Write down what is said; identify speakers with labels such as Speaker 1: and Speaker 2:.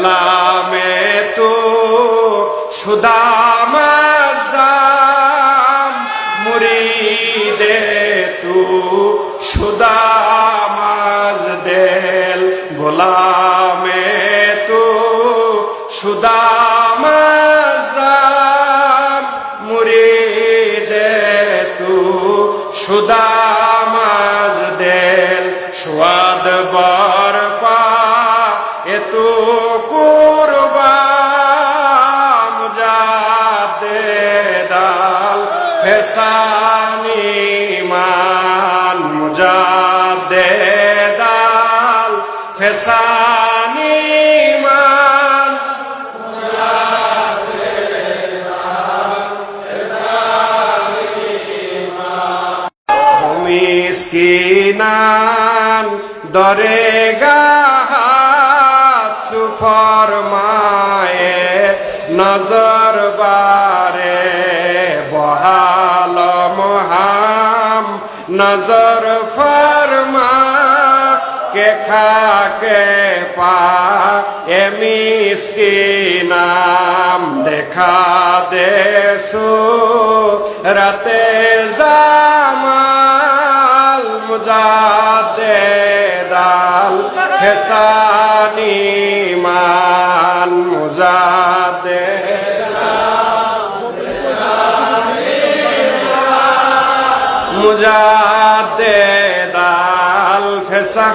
Speaker 1: গোলামে তু সুদামাজাম মুরিদে তু সুদামাজ দেল গোলামে তু সুদামাজাম মুরিদে তু সুদামাজ দেল স্বাদ বরপা এতু কুরবা মুজাদে দাল ফেসানি মান মুজাদে দাল ফেসানি মান মিসকিনান দরেগা ফরমায়ে নজর বারে বহাল মহাম নজর ফরমা কে খাকে পা এ মিসকিনাম দেখা দেসু রাতে জামাল মুজাদে দাল ফেসানি মান মুজাদে মুজাদে দাল ফেসা